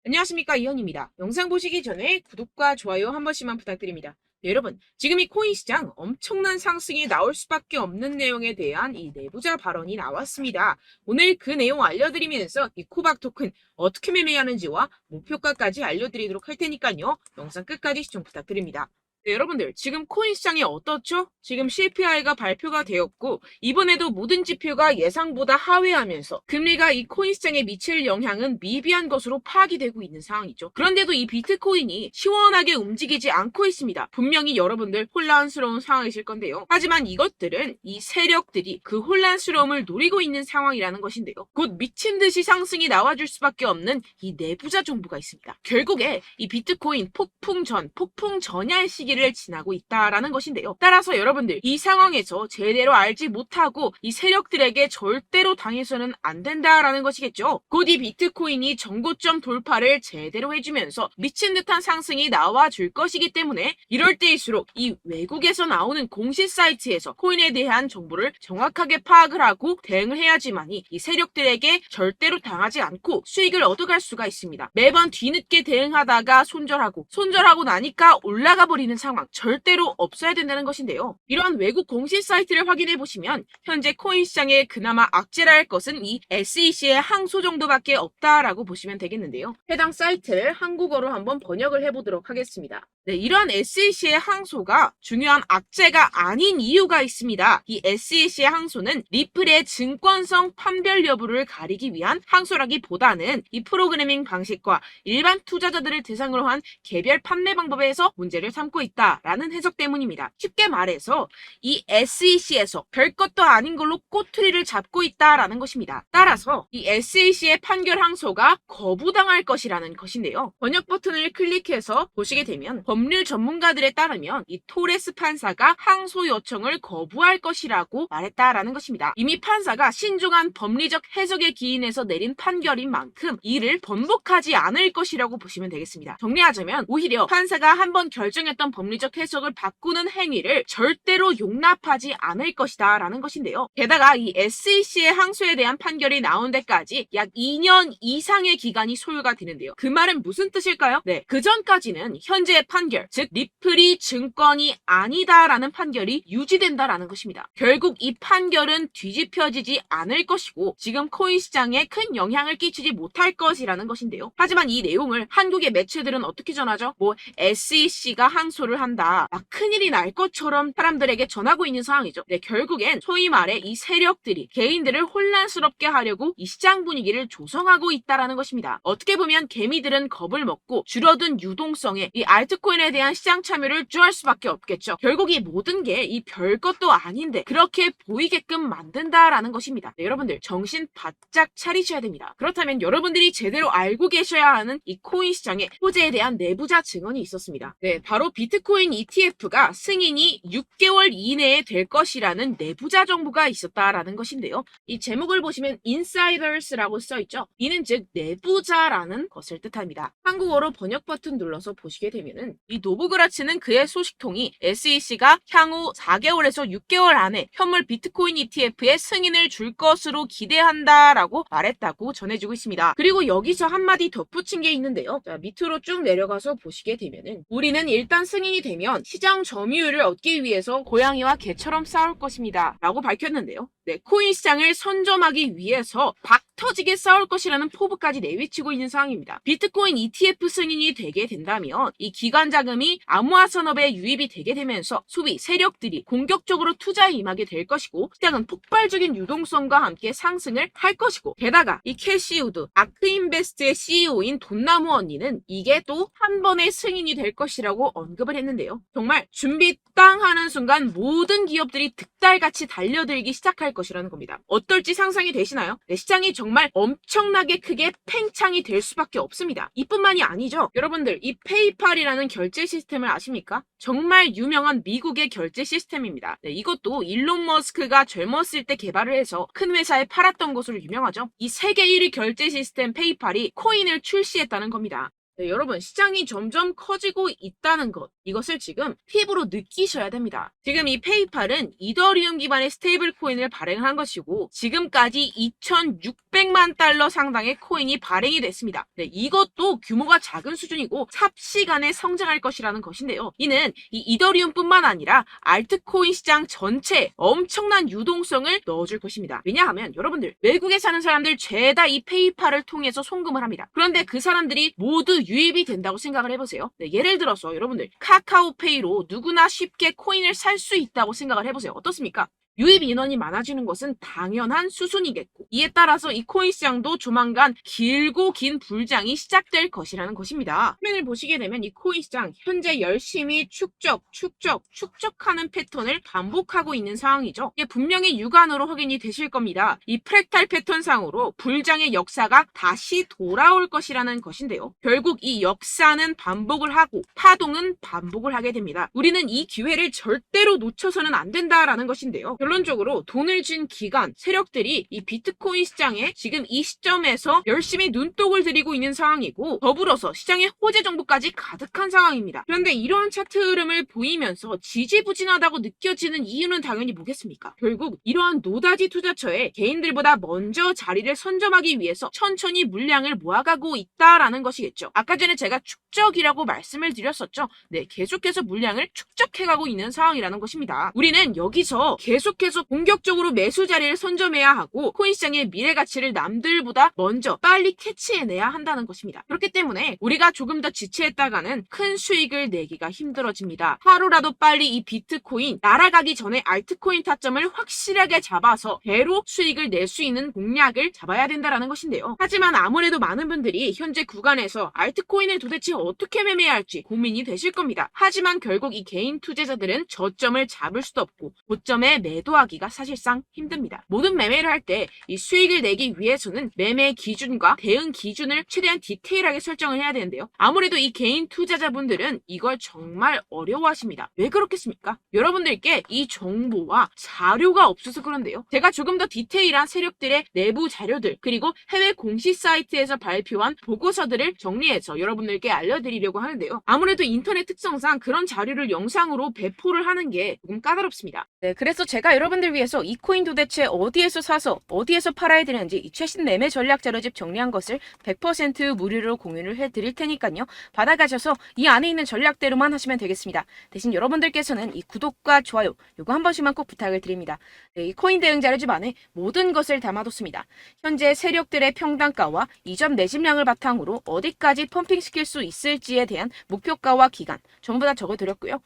안녕하십니까, 이현입니다. 영상 보시기 전에 구독과 좋아요 한 번씩만 부탁드립니다. 네, 여러분, 지금 이 코인 시장 엄청난 상승이 나올 수밖에 없는 내용에 대한 이 내부자 발언이 나왔습니다. 오늘 그 내용 알려드리면서 이 코박 토큰 어떻게 매매하는지와 목표가까지 알려드리도록 할 테니까요. 영상 끝까지 시청 부탁드립니다. 네, 여러분들, 지금 코인 시장이 어떻죠? 지금 CPI가 발표가 되었고, 이번에도 모든 지표가 예상보다 하회하면서 금리가 이 코인 시장에 미칠 영향은 미비한 것으로 파악이 되고 있는 상황이죠. 그런데도 이 비트코인이 시원하게 움직이지 않고 있습니다. 분명히 여러분들 혼란스러운 상황이실 건데요. 하지만 이것들은 이 세력들이 그 혼란스러움을 노리고 있는 상황이라는 것인데요. 곧 미친 듯이 상승이 나와줄 수밖에 없는 이 내부자 정보가 있습니다. 결국에 이 비트코인 폭풍 전야의 시기를 지나고 있다라는 것인데요. 따라서 여러분들 이 상황에서 제대로 알지 못하고 이 세력들에게 절대로 당해서는 안 된다라는 것이겠죠. 곧 이 비트코인이 정고점 돌파를 제대로 해주면서 미친 듯한 상승이 나와줄 것이기 때문에 이럴 때일수록 이 외국에서 나오는 공식 사이트에서 코인에 대한 정보를 정확하게 파악을 하고 대응을 해야지만이 이 세력들에게 절대로 당하지 않고 수익을 얻어갈 수가 있습니다. 매번 뒤늦게 대응하다가 손절하고 나니까 올라가 버리는 상황 절대로 없어야 된다는 것인데요. 이러한 외국 공식 사이트를 확인해 보시면 현재 코인 시장에 그나마 악재라 할 것은 이 SEC의 항소 정도밖에 없다라고 보시면 되겠는데요. 해당 사이트를 한국어로 한번 번역을 해보도록 하겠습니다. 네, 이러한 SEC의 항소가 중요한 악재가 아닌 이유가 있습니다. 이 SEC의 항소는 리플의 증권성 판별 여부를 가리기 위한 항소라기보다는 이 프로그래밍 방식과 일반 투자자들을 대상으로 한 개별 판매 방법에서 문제를 삼고 있다라는 해석 때문입니다. 쉽게 말해서 이 SEC에서 별것도 아닌 걸로 꼬투리를 잡고 있다라는 것입니다. 따라서 이 SEC의 판결 항소가 거부당할 것이라는 것인데요. 번역 버튼을 클릭해서 보시게 되면 법률 전문가들에 따르면 이 토레스 판사가 항소 요청을 거부할 것이라고 말했다라는 것입니다. 이미 판사가 신중한 법리적 해석에 기인해서 내린 판결인 만큼 이를 번복하지 않을 것이라고 보시면 되겠습니다. 정리하자면 오히려 판사가 한번 결정했던 법리적 해석을 바꾸는 행위를 절대로 용납하지 않을 것이다 라는 것인데요. 게다가 이 SEC의 항소에 대한 판결이 나온 데까지 약 2년 이상의 기간이 소요가 되는데요. 그 말은 무슨 뜻일까요? 네, 그 전까지는 현재의 판결, 즉 리플이 증권이 아니다라는 판결이 유지된다라는 것입니다. 결국 이 판결은 뒤집혀지지 않을 것이고 지금 코인 시장에 큰 영향을 끼치지 못할 것이라는 것인데요. 하지만 이 내용을 한국의 매체들은 어떻게 전하죠? SEC가 항소를 한다. 큰일이 날 것처럼 사람들에게 전하고 있는 상황이죠. 네, 결국엔 소위 말해 이 세력들이 개인들을 혼란스럽게 하려고 이 시장 분위기를 조성하고 있다라는 것입니다. 어떻게 보면 개미들은 겁을 먹고 줄어든 유동성에 이 알트코인에 대한 시장 참여를 쭈할 수밖에 없겠죠. 결국 이 모든 게 이 별것도 아닌데 그렇게 보이게끔 만든다라는 것입니다. 네, 여러분들 정신 바짝 차리셔야 됩니다. 그렇다면 여러분들이 제대로 알고 계셔야 하는 이 코인 시장의 호재에 대한 내부자 증언이 있었습니다. 네, 바로 비트코인 ETF가 승인이 6개월 이내에 될 것이라는 내부자 정보가 있었다라는 것인데요. 이 제목을 보시면 insiders라고 써있죠. 이는 즉 내부자라는 것을 뜻합니다. 한국어로 번역 버튼 눌러서 보시게 되면은 이 노브그라츠는 그의 소식통이 SEC가 향후 4개월에서 6개월 안에 현물 비트코인 ETF의 승인을 줄 것으로 기대한다라고 말했다고 전해지고 있습니다. 그리고 여기서 한마디 덧붙인 게 있는데요. 자, 밑으로 쭉 내려가서 보시게 되면은 우리는 일단 승인이 되면 시장 점유율을 얻기 위해서 고양이와 개처럼 싸울 것입니다. 라고 밝혔는데요. 네, 코인 시장을 선점하기 위해서 터지게 싸울 것이라는 포부까지 내비치고 있는 상황입니다. 비트코인 ETF 승인이 되게 된다면 이 기관 자금이 암호화 산업에 유입이 되게 되면서 소비 세력들이 공격적으로 투자에 임하게 될 것이고 시장은 폭발적인 유동성과 함께 상승을 할 것이고 게다가 이 캐시 우드 아크인베스트의 CEO인 돈나무 언니는 이게 또 한 번의 승인이 될 것이라고 언급을 했는데요. 정말 준비 땅 하는 순간 모든 기업들이 득달같이 달려들기 시작할 것이라는 겁니다. 어떨지 상상이 되시나요? 네, 시장이 정말 엄청나게 크게 팽창이 될 수밖에 없습니다. 이뿐만이 아니죠. 여러분들 이 페이팔이라는 결제 시스템을 아십니까? 정말 유명한 미국의 결제 시스템입니다. 네, 이것도 일론 머스크가 젊었을 때 개발을 해서 큰 회사에 팔았던 것으로 유명하죠. 이 세계 1위 결제 시스템 페이팔이 코인을 출시했다는 겁니다. 네, 여러분, 시장이 점점 커지고 있다는 것, 이것을 지금 피부로 느끼셔야 됩니다. 지금 이 페이팔은 이더리움 기반의 스테이블 코인을 발행한 것이고, 지금까지 2,600만 달러 상당의 코인이 발행이 됐습니다. 네, 이것도 규모가 작은 수준이고 삽시간에 성장할 것이라는 것인데요. 이는 이 이더리움뿐만 아니라 알트코인 시장 전체에 엄청난 유동성을 넣어줄 것입니다. 왜냐하면 여러분들, 외국에 사는 사람들 죄다 이 페이팔을 통해서 송금을 합니다. 그런데 그 사람들이 모두 유입이 된다고 생각을 해보세요. 네, 예를 들어서 여러분들, 카카오페이로 누구나 쉽게 코인을 살 수 있다고 생각을 해보세요. 어떻습니까? 유입 인원이 많아지는 것은 당연한 수순이겠고, 이에 따라서 이 코인 시장도 조만간 길고 긴 불장이 시작될 것이라는 것입니다. 화면을 보시게 되면 이 코인 시장 현재 열심히 축적하는 패턴을 반복하고 있는 상황이죠. 이게 분명히 육안으로 확인이 되실 겁니다. 이 프랙탈 패턴상으로 불장의 역사가 다시 돌아올 것이라는 것인데요. 결국 이 역사는 반복을 하고 파동은 반복을 하게 됩니다. 우리는 이 기회를 절대로 놓쳐서는 안 된다라는 것인데요. 결론적으로 돈을 쥔 기관, 세력들이 이 비트코인 시장에 지금 이 시점에서 열심히 눈독을 들이고 있는 상황이고, 더불어서 시장에 호재 정보까지 가득한 상황입니다. 그런데 이러한 차트 흐름을 보이면서 지지부진하다고 느껴지는 이유는 당연히 뭐겠습니까? 결국 이러한 노다지 투자처에 개인들보다 먼저 자리를 선점하기 위해서 천천히 물량을 모아가고 있다라는 것이겠죠. 아까 전에 제가 축적이라고 말씀을 드렸었죠. 네, 계속해서 물량을 축적해가고 있는 상황이라는 것입니다. 우리는 여기서 계속해서 공격적으로 매수 자리를 선점해야 하고, 코인 시장의 미래 가치를 남들보다 먼저 빨리 캐치해내야 한다는 것입니다. 그렇기 때문에 우리가 조금 더 지체했다가는 큰 수익을 내기가 힘들어집니다. 하루라도 빨리 이 비트코인 날아가기 전에 알트코인 타점을 확실하게 잡아서 배로 수익을 낼 수 있는 공략을 잡아야 된다는 것인데요. 하지만 아무래도 많은 분들이 현재 구간에서 알트코인을 도대체 어떻게 매매해야 할지 고민이 되실 겁니다. 하지만 결국 이 개인 투자자들은 저점을 잡을 수도 없고 고점에 매도하기가 사실상 힘듭니다. 모든 매매를 할 때 이 수익을 내기 위해서는 매매 기준과 대응 기준을 최대한 디테일하게 설정을 해야 되는데요. 아무래도 이 개인 투자자분들은 이걸 정말 어려워하십니다. 왜 그렇겠습니까? 여러분들께 이 정보와 자료가 없어서 그런데요. 제가 조금 더 디테일한 세력들의 내부 자료들, 그리고 해외 공시 사이트에서 발표한 보고서들을 정리해서 여러분들께 알려드리려고 하는데요. 아무래도 인터넷 특성상 그런 자료를 영상으로 배포를 하는 게 조금 까다롭습니다. 네, 그래서 제가 여러분들 위해서 이 코인 도대체 어디에서 사서 어디에서 팔아야 되는지 이 최신 매매 전략 자료집 정리한 것을 100% 무료로 공유를 해드릴 테니까요. 받아가셔서 이 안에 있는 전략대로만 하시면 되겠습니다. 대신 여러분들께서는 이 구독과 좋아요 요거 한 번씩만 꼭 부탁을 드립니다. 네, 이 코인 대응 자료집 안에 모든 것을 담아뒀습니다. 현재 세력들의 평단가와 이점 내집량을 바탕으로 어디까지 펌핑시킬 수 있을지에 대한 목표가와 기간 전부 다 적어드렸고요.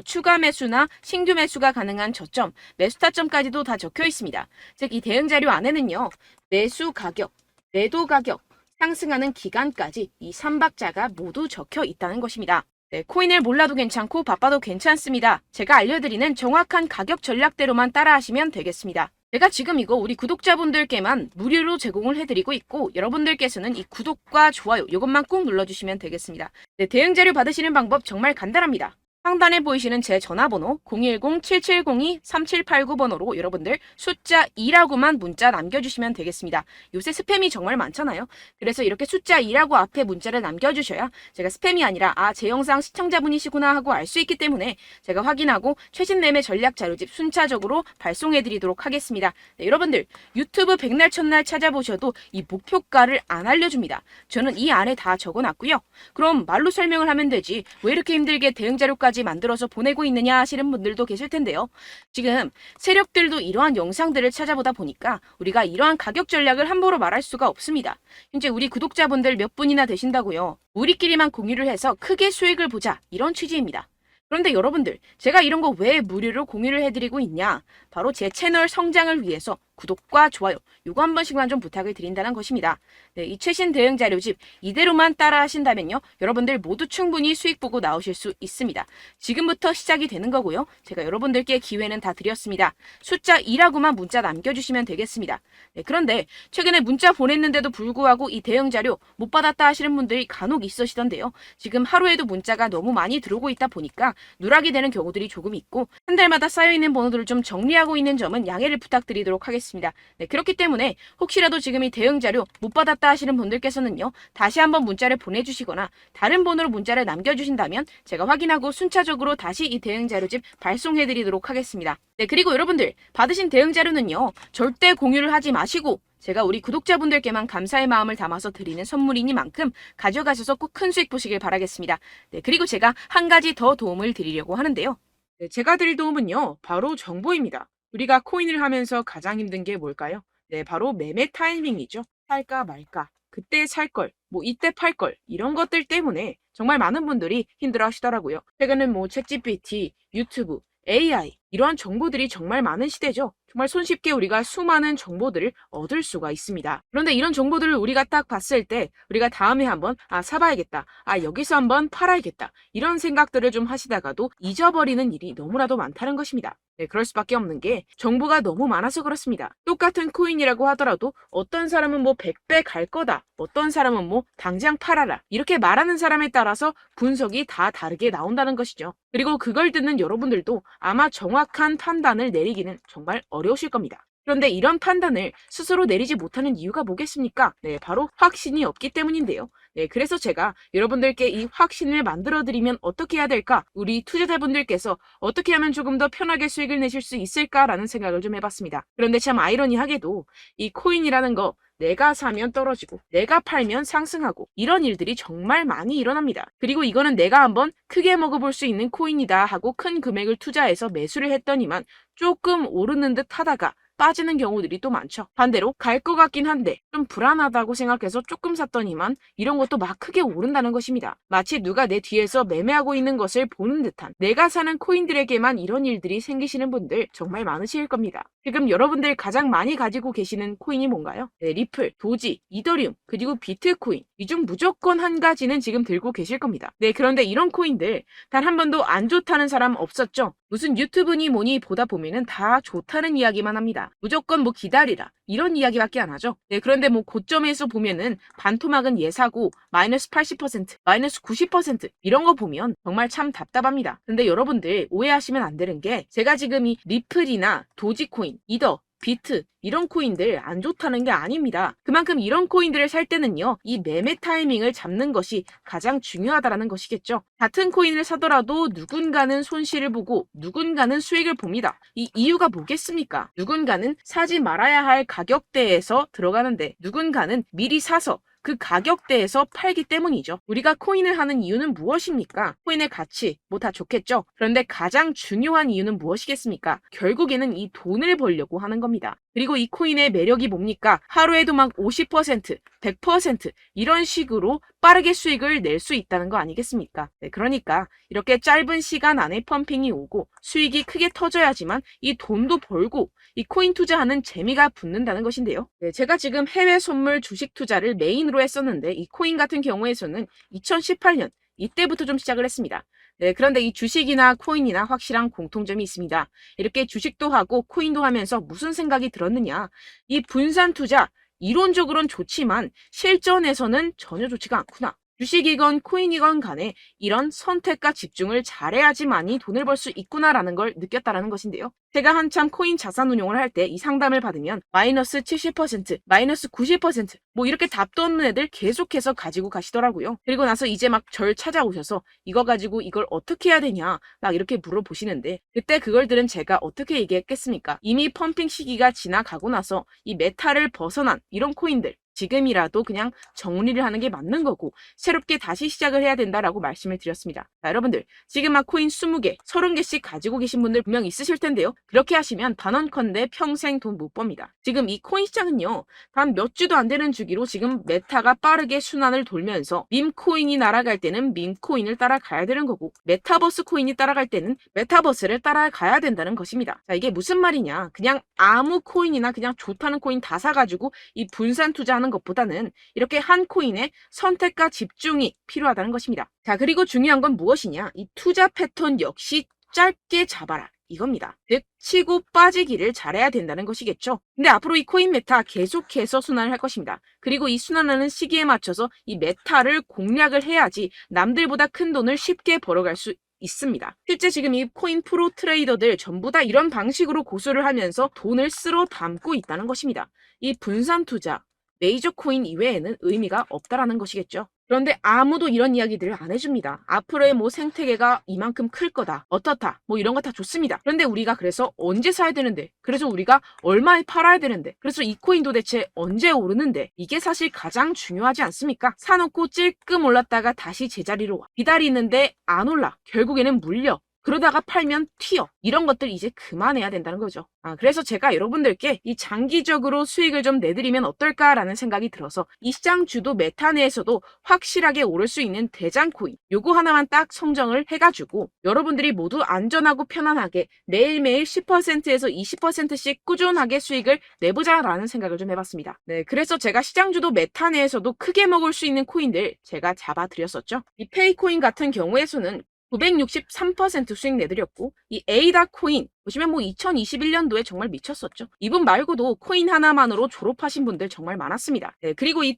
추가 매수나 신규 매수가 가능한 저점, 매수 타점까지도 다 적혀 있습니다. 즉 이 대응 자료 안에는요. 매수 가격, 매도 가격, 상승하는 기간까지 이 3박자가 모두 적혀 있다는 것입니다. 네, 코인을 몰라도 괜찮고 바빠도 괜찮습니다. 제가 알려드리는 정확한 가격 전략대로만 따라하시면 되겠습니다. 제가 지금 이거 우리 구독자분들께만 무료로 제공을 해드리고 있고, 여러분들께서는 이 구독과 좋아요 이것만 꼭 눌러주시면 되겠습니다. 네, 대응 자료 받으시는 방법 정말 간단합니다. 상단에 보이시는 제 전화번호 010-7702-3789번호로 여러분들 숫자 2라고만 문자 남겨주시면 되겠습니다. 요새 스팸이 정말 많잖아요. 그래서 이렇게 숫자 2라고 앞에 문자를 남겨주셔야 제가 스팸이 아니라 제 영상 시청자분이시구나 하고 알 수 있기 때문에 제가 확인하고 최신 매매 전략 자료집 순차적으로 발송해드리도록 하겠습니다. 네, 여러분들 유튜브 백날 첫날 찾아보셔도 이 목표가를 안 알려줍니다. 저는 이 안에 다 적어놨고요. 그럼 말로 설명을 하면 되지 왜 이렇게 힘들게 대응 자료까지 만들어서 보내고 있느냐 하시는 분들도 계실 텐데요. 지금 세력들도 이러한 영상들을 찾아보다 보니까 우리가 이러한 가격 전략을 함부로 말할 수가 없습니다. 현재 우리 구독자분들 몇 분이나 되신다고요. 우리끼리만 공유를 해서 크게 수익을 보자 이런 취지입니다. 그런데 여러분들 제가 이런 거 왜 무료로 공유를 해드리고 있냐? 바로 제 채널 성장을 위해서 구독과 좋아요 요거 한 번씩만 좀 부탁을 드린다는 것입니다. 네, 이 최신 대응 자료집 이대로만 따라 하신다면요. 여러분들 모두 충분히 수익 보고 나오실 수 있습니다. 지금부터 시작이 되는 거고요. 제가 여러분들께 기회는 다 드렸습니다. 숫자 2라고만 문자 남겨주시면 되겠습니다. 네, 그런데 최근에 문자 보냈는데도 불구하고 이 대응 자료 못 받았다 하시는 분들이 간혹 있으시던데요. 지금 하루에도 문자가 너무 많이 들어오고 있다 보니까 누락이 되는 경우들이 조금 있고 한 달마다 쌓여있는 번호들을 좀 정리하고 있는 점은 양해를 부탁드리도록 하겠습니다. 있습니다. 네, 그렇기 때문에 혹시라도 지금 이 대응 자료 못 받았다 하시는 분들께서는요, 다시 한번 문자를 보내주시거나 다른 번호로 문자를 남겨주신다면 제가 확인하고 순차적으로 다시 이 대응 자료집 발송해드리도록 하겠습니다. 네, 그리고 여러분들 받으신 대응 자료는요, 절대 공유를 하지 마시고 제가 우리 구독자분들께만 감사의 마음을 담아서 드리는 선물이니만큼 가져가셔서 꼭 큰 수익 보시길 바라겠습니다. 네, 그리고 제가 한 가지 더 도움을 드리려고 하는데요. 네, 제가 드릴 도움은요, 바로 정보입니다. 우리가 코인을 하면서 가장 힘든 게 뭘까요? 네, 바로 매매 타이밍이죠. 살까 말까, 그때 살 걸, 뭐 이때 팔 걸, 이런 것들 때문에 정말 많은 분들이 힘들어 하시더라고요. 최근은 뭐 챗GPT, 유튜브, AI, 이러한 정보들이 정말 많은 시대죠. 정말 손쉽게 우리가 수많은 정보들을 얻을 수가 있습니다. 그런데 이런 정보들을 우리가 딱 봤을 때 우리가 다음에 한번 사봐야겠다. 여기서 한번 팔아야겠다. 이런 생각들을 좀 하시다가도 잊어버리는 일이 너무나도 많다는 것입니다. 네, 그럴 수밖에 없는 게 정보가 너무 많아서 그렇습니다. 똑같은 코인이라고 하더라도 어떤 사람은 뭐 100배 갈 거다. 어떤 사람은 뭐 당장 팔아라. 이렇게 말하는 사람에 따라서 분석이 다 다르게 나온다는 것이죠. 그리고 그걸 듣는 여러분들도 아마 정확한 판단을 내리기는 정말 어려우실 겁니다. 그런데 이런 판단을 스스로 내리지 못하는 이유가 뭐겠습니까? 네, 바로 확신이 없기 때문인데요. 네, 그래서 제가 여러분들께 이 확신을 만들어드리면 어떻게 해야 될까? 우리 투자자분들께서 어떻게 하면 조금 더 편하게 수익을 내실 수 있을까라는 생각을 좀 해봤습니다. 그런데 참 아이러니하게도 이 코인이라는 거 내가 사면 떨어지고 내가 팔면 상승하고 이런 일들이 정말 많이 일어납니다. 그리고 이거는 내가 한번 크게 먹어볼 수 있는 코인이다 하고 큰 금액을 투자해서 매수를 했더니만 조금 오르는 듯 하다가 빠지는 경우들이 또 많죠. 반대로 갈 것 같긴 한데 좀 불안하다고 생각해서 조금 샀더니만 이런 것도 막 크게 오른다는 것입니다. 마치 누가 내 뒤에서 매매하고 있는 것을 보는 듯한, 내가 사는 코인들에게만 이런 일들이 생기시는 분들 정말 많으실 겁니다. 지금 여러분들 가장 많이 가지고 계시는 코인이 뭔가요? 네, 리플, 도지, 이더리움, 그리고 비트코인. 이 중 무조건 한 가지는 지금 들고 계실 겁니다. 네, 그런데 이런 코인들 단 한 번도 안 좋다는 사람 없었죠? 무슨 유튜브니 뭐니 보다 보면은 다 좋다는 이야기만 합니다. 무조건 뭐 기다리라 이런 이야기밖에 안 하죠. 네, 그런데 뭐 고점에서 보면은 반토막은 예사고 마이너스 80%, 마이너스 90% 이런 거 보면 정말 참 답답합니다. 근데 여러분들 오해하시면 안 되는 게 제가 지금 이 리플이나 도지코인, 이더, 비트 이런 코인들 안 좋다는 게 아닙니다. 그만큼 이런 코인들을 살 때는요, 이 매매 타이밍을 잡는 것이 가장 중요하다는 것이겠죠. 같은 코인을 사더라도 누군가는 손실을 보고 누군가는 수익을 봅니다. 이 이유가 뭐겠습니까? 누군가는 사지 말아야 할 가격대에서 들어가는데 누군가는 미리 사서 그 가격대에서 팔기 때문이죠. 우리가 코인을 하는 이유는 무엇입니까? 코인의 가치, 뭐 다 좋겠죠? 그런데 가장 중요한 이유는 무엇이겠습니까? 결국에는 이 돈을 벌려고 하는 겁니다. 그리고 이 코인의 매력이 뭡니까? 하루에도 막 50%, 100% 이런 식으로 빠르게 수익을 낼 수 있다는 거 아니겠습니까? 네, 그러니까 이렇게 짧은 시간 안에 펌핑이 오고 수익이 크게 터져야지만 이 돈도 벌고 이 코인 투자하는 재미가 붙는다는 것인데요. 네, 제가 지금 해외 선물 주식 투자를 메인으로 했었는데 이 코인 같은 경우에서는 2018년 이때부터 좀 시작을 했습니다. 네, 그런데 이 주식이나 코인이나 확실한 공통점이 있습니다. 이렇게 주식도 하고 코인도 하면서 무슨 생각이 들었느냐? 이 분산 투자, 이론적으로는 좋지만 실전에서는 전혀 좋지가 않구나. 주식이건 코인이건 간에 이런 선택과 집중을 잘해야지만이 돈을 벌 수 있구나라는 걸 느꼈다라는 것인데요. 제가 한참 코인 자산 운용을 할 때 이 상담을 받으면 마이너스 70%, 마이너스 90%, 뭐 이렇게 답도 없는 애들 계속해서 가지고 가시더라고요. 그리고 나서 이제 막 절 찾아오셔서 이거 가지고 이걸 어떻게 해야 되냐 막 이렇게 물어보시는데 그때 그걸 들은 제가 어떻게 얘기했겠습니까? 이미 펌핑 시기가 지나가고 나서 이 메타를 벗어난 이런 코인들 지금이라도 그냥 정리를 하는 게 맞는 거고 새롭게 다시 시작을 해야 된다라고 말씀을 드렸습니다. 자, 여러분들 지금 막 코인 20개, 30개씩 가지고 계신 분들 분명 있으실 텐데요. 그렇게 하시면 단언컨대 평생 돈 못 법니다. 지금 이 코인 시장은요. 단 몇 주도 안 되는 주기로 지금 메타가 빠르게 순환을 돌면서 밈코인이 날아갈 때는 밈코인을 따라가야 되는 거고 메타버스 코인이 따라갈 때는 메타버스를 따라가야 된다는 것입니다. 자, 이게 무슨 말이냐. 그냥 아무 코인이나 그냥 좋다는 코인 다 사가지고 이 분산 투자하는 것보다는 이렇게 한 코인에 선택과 집중이 필요하다는 것입니다. 자, 그리고 중요한 건 무엇이냐? 이 투자 패턴 역시 짧게 잡아라. 이겁니다. 즉 치고 빠지기를 잘해야 된다는 것이겠죠. 근데 앞으로 이 코인 메타 계속해서 순환을 할 것입니다. 그리고 이 순환하는 시기에 맞춰서 이 메타를 공략을 해야지 남들보다 큰 돈을 쉽게 벌어갈 수 있습니다. 실제 지금 이 코인 프로 트레이더들 전부 다 이런 방식으로 고수를 하면서 돈을 쓸어 담고 있다는 것입니다. 이 분산 투자, 메이저 코인 이외에는 의미가 없다라는 것이겠죠. 그런데 아무도 이런 이야기들을 안 해줍니다. 앞으로의 뭐 생태계가 이만큼 클 거다, 어떻다, 뭐 이런 거 다 좋습니다. 그런데 우리가 그래서 언제 사야 되는데, 그래서 우리가 얼마에 팔아야 되는데, 그래서 이 코인 도대체 언제 오르는데, 이게 사실 가장 중요하지 않습니까? 사놓고 찔끔 올랐다가 다시 제자리로 와. 기다리는데 안 올라. 결국에는 물려. 그러다가 팔면 튀어. 이런 것들 이제 그만해야 된다는 거죠. 그래서 제가 여러분들께 이 장기적으로 수익을 좀 내드리면 어떨까라는 생각이 들어서 이 시장 주도 메타 내에서도 확실하게 오를 수 있는 대장 코인 요거 하나만 딱 선정을 해가지고 여러분들이 모두 안전하고 편안하게 매일매일 10%에서 20%씩 꾸준하게 수익을 내보자라는 생각을 좀 해봤습니다. 네, 그래서 제가 시장 주도 메타 내에서도 크게 먹을 수 있는 코인들 제가 잡아드렸었죠. 이 페이코인 같은 경우에서는 963% 수익 내드렸고 이 에이다 코인 보시면 뭐 2021년도에 정말 미쳤었죠. 이분 말고도 코인 하나만으로 졸업하신 분들 정말 많았습니다. 네, 그리고 이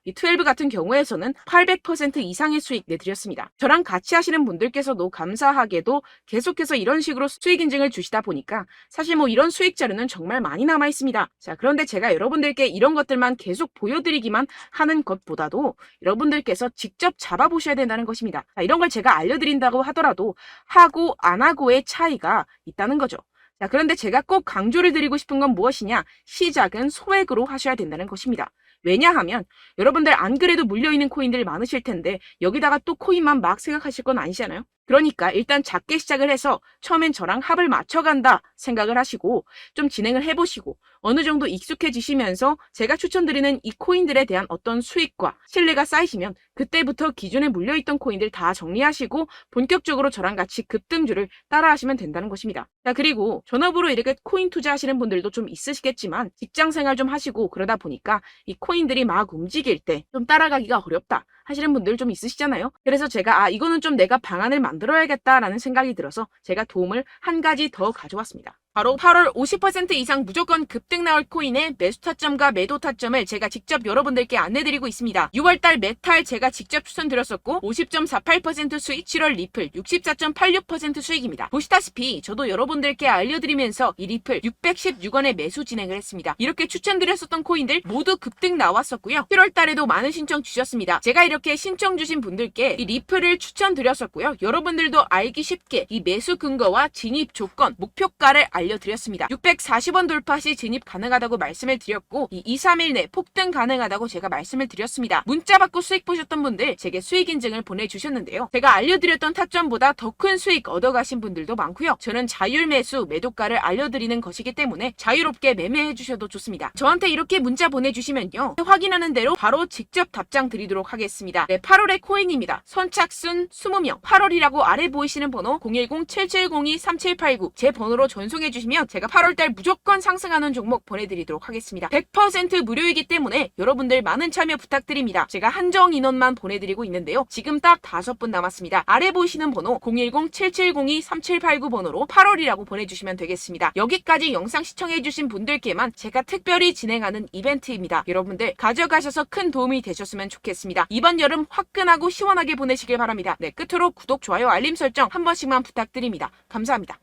12 같은 경우에서는 800% 이상의 수익 내드렸습니다. 저랑 같이 하시는 분들께서도 감사하게도 계속해서 이런 식으로 수익 인증을 주시다 보니까 사실 뭐 이런 수익 자료는 정말 많이 남아 있습니다. 자, 그런데 제가 여러분들께 이런 것들만 계속 보여드리기만 하는 것보다도 여러분들께서 직접 잡아보셔야 된다는 것입니다. 자, 이런 걸 제가 알려드린다고 하더라도 하고 안 하고의 차이가 있다는 거죠. 자, 그런데 제가 꼭 강조를 드리고 싶은 건 무엇이냐? 시작은 소액으로 하셔야 된다는 것입니다. 왜냐하면 여러분들 안 그래도 물려있는 코인들이 많으실 텐데 여기다가 또 코인만 막 생각하실 건 아니잖아요. 그러니까 일단 작게 시작을 해서 처음엔 저랑 합을 맞춰간다 생각을 하시고 좀 진행을 해보시고 어느 정도 익숙해지시면서 제가 추천드리는 이 코인들에 대한 어떤 수익과 신뢰가 쌓이시면 그때부터 기존에 물려있던 코인들 다 정리하시고 본격적으로 저랑 같이 급등주를 따라하시면 된다는 것입니다. 자, 그리고 전업으로 이렇게 코인 투자하시는 분들도 좀 있으시겠지만 직장생활 좀 하시고 그러다 보니까 이 코인들이 막 움직일 때 좀 따라가기가 어렵다 하시는 분들 좀 있으시잖아요. 그래서 제가 이거는 좀 내가 방안을 만들어야겠다라는 생각이 들어서 제가 도움을 한 가지 더 가져왔습니다. 바로 8월 50% 이상 무조건 급등 나올 코인의 매수 타점과 매도 타점을 제가 직접 여러분들께 안내드리고 있습니다. 6월달 메탈 제가 직접 추천드렸었고 50.48% 수익, 7월 리플 64.86% 수익입니다. 보시다시피 저도 여러분들께 알려드리면서 이 리플 616원에 매수 진행을 했습니다. 이렇게 추천드렸었던 코인들 모두 급등 나왔었고요. 7월달에도 많은 신청 주셨습니다. 제가 이렇게 신청 주신 분들께 이 리플을 추천드렸었고요. 여러분들도 알기 쉽게 이 매수 근거와 진입 조건, 목표가를 알려드렸습니다. 640원 돌파 시 진입 가능하다고 말씀을 드렸고 이 2-3일 내 폭등 가능하다고 제가 말씀을 드렸습니다. 문자 받고 수익 보셨던 분들 제게 수익 인증을 보내주셨는데요. 제가 알려드렸던 타점보다 더 큰 수익 얻어가신 분들도 많고요. 저는 자율 매수 매도가를 알려드리는 것이기 때문에 자유롭게 매매해 주셔도 좋습니다. 저한테 이렇게 문자 보내주시면요. 확인하는 대로 바로 직접 답장 드리도록 하겠습니다. 네, 8월의 코인입니다. 선착순 20명 8월이라고 아래 보이시는 번호 010-7702-3789 제 번호로 전송해 주시면 제가 8월달 무조건 상승하는 종목 보내드리도록 하겠습니다. 100% 무료이기 때문에 여러분들 많은 참여 부탁드립니다. 제가 한정 인원만 보내드리고 있는데요. 지금 딱 5분 남았습니다. 아래 보이시는 번호 010-7702-3789 번호로 8월이라고 보내주시면 되겠습니다. 여기까지 영상 시청해주신 분들께만 제가 특별히 진행하는 이벤트입니다. 여러분들 가져가셔서 큰 도움이 되셨으면 좋겠습니다. 이번 여름 화끈하고 시원하게 보내시길 바랍니다. 네, 끝으로 구독, 좋아요, 알림 설정 한 번씩만 부탁드립니다. 감사합니다.